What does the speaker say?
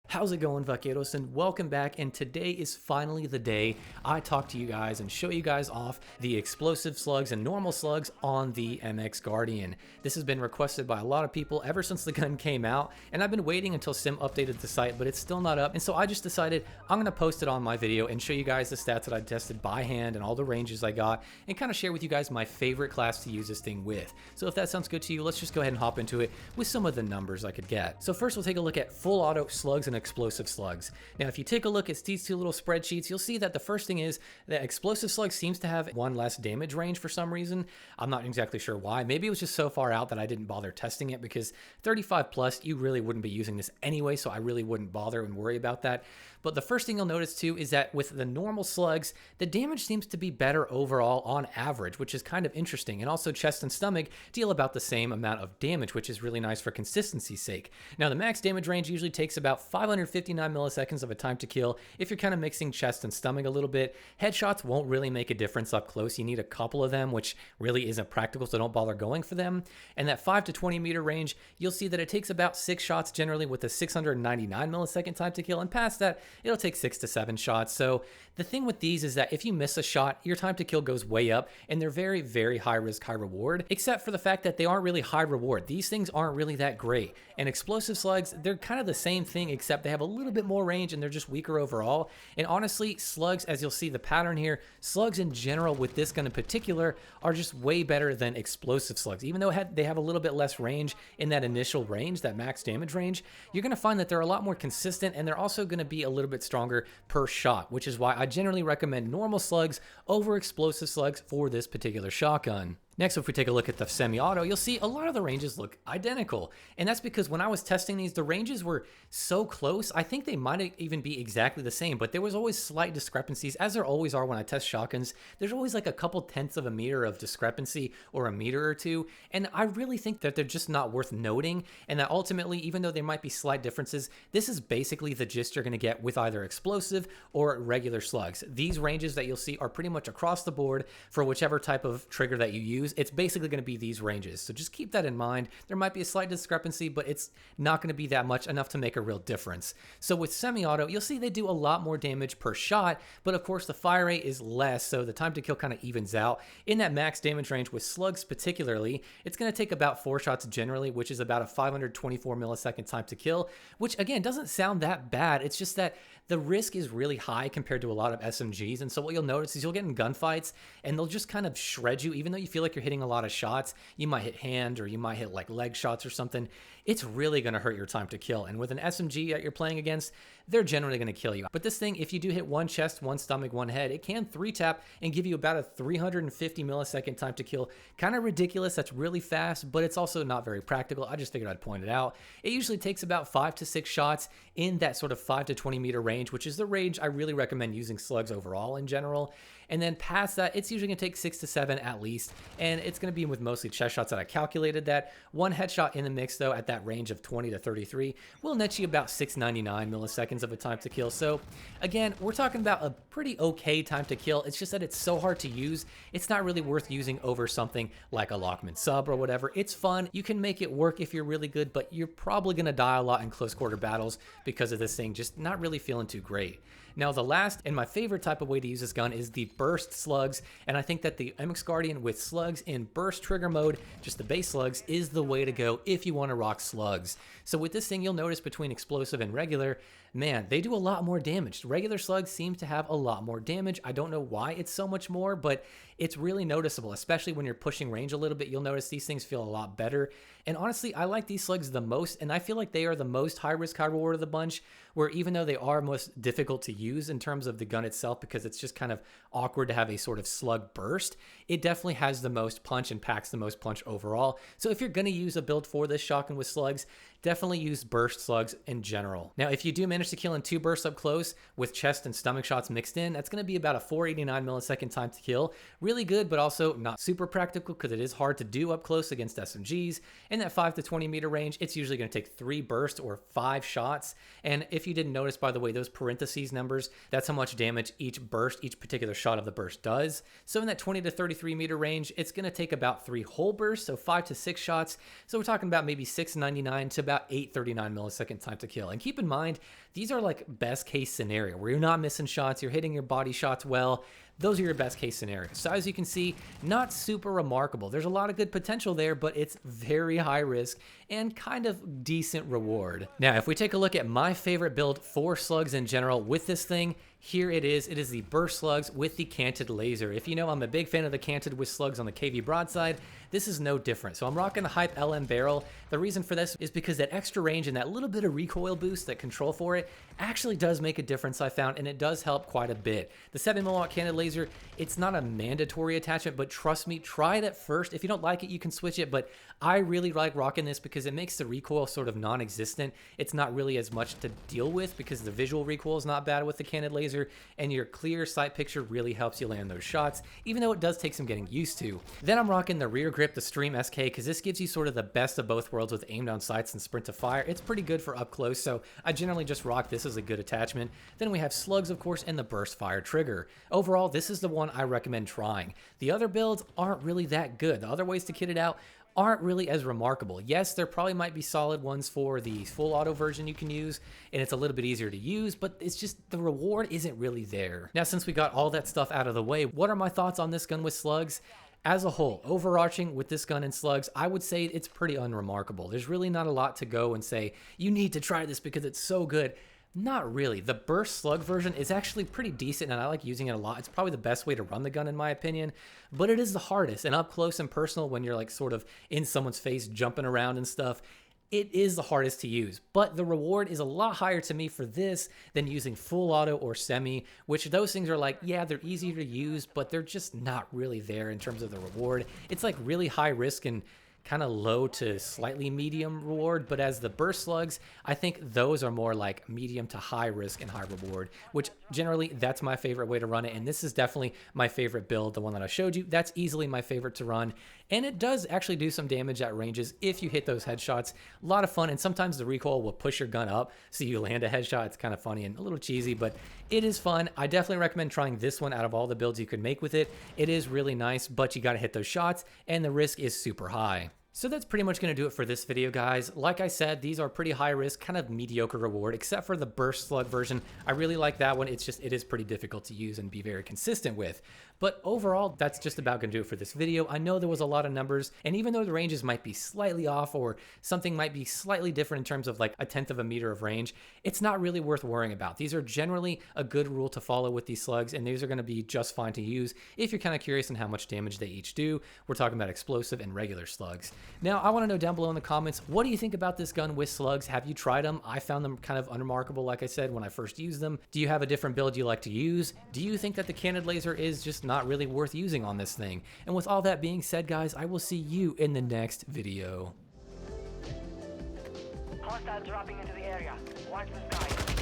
How's it going, vaqueros, and welcome back. And today is finally the day I talk to you guys and show you guys off the explosive slugs and normal slugs on the MX Guardian. This has been requested by a lot of people ever since the gun came out, and I've been waiting until Sim updated the site, but it's still not up. And so I just decided I'm gonna post it on my video and show you guys the stats that I tested by hand and all the ranges I got, and kind of share with you guys my favorite class to use this thing with. So if that sounds good to you, let's just go ahead and hop into it with some of the numbers I could get. So first we'll take a look at full auto slugs and explosive slugs. Now if you take a look at these two little spreadsheets, you'll see that the first thing is that explosive slug seems to have one less damage range for some reason. I'm not exactly sure why. Maybe it was just so far out that I didn't bother testing it, because 35 plus you really wouldn't be using this anyway, so I really wouldn't bother and worry about that. But the first thing you'll notice too is that with the normal slugs, the damage seems to be better overall on average, which is kind of interesting. And also chest and stomach deal about the same amount of damage, which is really nice for consistency's sake. Now the max damage range usually takes about 559 milliseconds of a time to kill if you're kind of mixing chest and stomach a little bit. Headshots won't really make a difference up close. You need a couple of them, which really isn't practical, so don't bother going for them. And that 5 to 20 meter range, you'll see that it takes about 6 shots generally with a 699 millisecond time to kill, and past that it'll take 6 to 7 shots. So the thing with these is that if you miss a shot, your time to kill goes way up, and they're very, very high risk, high reward, except for the fact that they aren't really high reward. These things aren't really that great. And explosive slugs, they're kind of the same thing, except they have a little bit more range and they're just weaker overall. And honestly, slugs, as you'll see the pattern here, slugs in general with this gun in particular are just way better than explosive slugs. Even though they have a little bit less range in that initial range, that max damage range, you're going to find that they're a lot more consistent, and they're also going to be a little bit stronger per shot, which is why I generally recommend normal slugs over explosive slugs for this particular shotgun. Next, if we take a look at the semi-auto, you'll see a lot of the ranges look identical. And that's because when I was testing these, the ranges were so close. I think they might even be exactly the same, but there was always slight discrepancies, as there always are when I test shotguns. There's always like a couple tenths of a meter of discrepancy, or a meter or two. And I really think that they're just not worth noting, and that ultimately, even though there might be slight differences, this is basically the gist you're gonna get with either explosive or regular slugs. These ranges that you'll see are pretty much across the board for whichever type of trigger that you use. It's basically going to be these ranges. So just keep that in mind. There might be a slight discrepancy, but it's not going to be that much, enough to make a real difference. So with semi-auto, you'll see they do a lot more damage per shot, but of course the fire rate is less, so the time to kill kind of evens out. In that max damage range with slugs particularly, it's going to take about 4 shots generally, which is about a 524 millisecond time to kill, which again doesn't sound that bad. It's just that the risk is really high compared to a lot of SMGs, and so what you'll notice is you'll get in gunfights and they'll just kind of shred you. Even though you feel like you're hitting a lot of shots, you might hit hand, or you might hit like leg shots or something. It's really going to hurt your time to kill. And with an SMG that you're playing against, they're generally going to kill you. But this thing, if you do hit one chest, one stomach, one head, it can 3-tap and give you about a 350 millisecond time to kill. Kind of ridiculous. That's really fast, but it's also not very practical. I just figured I'd point it out. It usually takes about 5 to 6 shots in that sort of 5 to 20 meter range, which is the range I really recommend using slugs overall in general. And then past that, it's usually going to take 6 to 7 at least, and it's going to be with mostly chest shots that I calculated that. One headshot in the mix though at that range of 20 to 33 will net you about 699 milliseconds of a time to kill. So again, we're talking about a pretty okay time to kill. It's just that it's so hard to use. It's not really worth using over something like a Lockman sub or whatever. It's fun. You can make it work if you're really good, but you're probably going to die a lot in close quarter battles because of this thing just not really feeling too great. Now the last and my favorite type of way to use this gun is the burst slugs, and I think that the MX Guardian with slugs in burst trigger mode, just the base slugs, is the way to go if you want to rock slugs. So with this thing, you'll notice between explosive and regular, man, they do a lot more damage. Regular slugs seem to have a lot more damage. I don't know why it's so much more, but it's really noticeable, especially when you're pushing range a little bit. You'll notice these things feel a lot better. And honestly, I like these slugs the most, and I feel like they are the most high risk, high reward of the bunch, where even though they are most difficult to use in terms of the gun itself, because it's just kind of awkward to have a sort of slug burst, it definitely has the most punch and packs the most punch overall. So if you're going to use a build for this shotgun with slugs, definitely use burst slugs in general. Now, if you do manage to kill in 2 bursts up close with chest and stomach shots mixed in, that's going to be about a 489 millisecond time to kill. Really good, but also not super practical because it is hard to do up close against SMGs. In that 5 to 20 meter range, it's usually going to take 3 bursts or 5 shots. And if you didn't notice, by the way, those parentheses numbers, that's how much damage each burst, each particular shot of the burst does. So in that 20 to 33 meter range, it's going to take about 3 whole bursts, so 5 to 6 shots. So we're talking about maybe 699 to about 839 millisecond time to kill. And keep in mind, these are like best case scenario where you're not missing shots, you're hitting your body shots well. Those are your best case scenarios. So as you can see, not super remarkable. There's a lot of good potential there, but it's very high risk and kind of decent reward. Now, if we take a look at my favorite build for slugs in general with this thing, here it is. It is the burst slugs with the canted laser. If you know, I'm a big fan of the canted with slugs on the KV broadside. This is no different. So I'm rocking the Hype LM barrel. The reason for this is because that extra range and that little bit of recoil boost, that control for it, actually does make a difference, I found, and it does help quite a bit. The 7mm canted laser, it's not a mandatory attachment, but trust me, try it at first. If you don't like it, you can switch it, but I really like rocking this because it makes the recoil sort of non-existent. It's not really as much to deal with because the visual recoil is not bad with the canted laser, and your clear sight picture really helps you land those shots, even though it does take some getting used to. Then I'm rocking the rear grip, the Stream SK, because this gives you sort of the best of both worlds with aim down sights and sprint to fire. It's pretty good for up close, so I generally just rock this as a good attachment. Then we have slugs, of course, and the burst fire trigger. Overall, this is the one I recommend trying. The other builds aren't really that good. The other ways to kit it out aren't really as remarkable. Yes, there probably might be solid ones for the full auto version you can use, and it's a little bit easier to use, but it's just the reward isn't really there. Now, since we got all that stuff out of the way, what are my thoughts on this gun with slugs? As a whole, overarching with this gun and slugs, I would say it's pretty unremarkable. There's really not a lot to go and say, you need to try this because it's so good. Not really. The burst slug version is actually pretty decent and I like using it a lot. It's probably the best way to run the gun in my opinion, but it is the hardest, and up close and personal when you're like sort of in someone's face jumping around and stuff, it is the hardest to use. But the reward is a lot higher to me for this than using full auto or semi, which those things are like, yeah, they're easier to use, but they're just not really there in terms of the reward. It's like really high risk and kind of low to slightly medium reward, but as the burst slugs, I think those are more like medium to high risk and high reward, which generally that's my favorite way to run it. And this is definitely my favorite build, the one that I showed you. That's easily my favorite to run. And it does actually do some damage at ranges if you hit those headshots. A lot of fun, and sometimes the recoil will push your gun up so you land a headshot. It's kind of funny and a little cheesy, but it is fun. I definitely recommend trying this one out of all the builds you could make with it. It is really nice, but you got to hit those shots, and the risk is super high. So that's pretty much going to do it for this video, guys. Like I said, these are pretty high risk, kind of mediocre reward, except for the burst slug version. I really like that one. It's just, it is pretty difficult to use and be very consistent with. But overall, that's just about going to do it for this video. I know there was a lot of numbers, and even though the ranges might be slightly off or something might be slightly different in terms of like a 1/10 of a meter of range, it's not really worth worrying about. These are generally a good rule to follow with these slugs, and these are going to be just fine to use if you're kind of curious on how much damage they each do. We're talking about explosive and regular slugs. Now, I want to know down below in the comments, what do you think about this gun with slugs? Have you tried them? I found them kind of unremarkable, like I said, when I first used them. Do you have a different build you like to use? Do you think that the canted laser is just not really worth using on this thing? And with all that being said, guys, I will see you in the next video. Hostile dropping into the area. Watch the sky.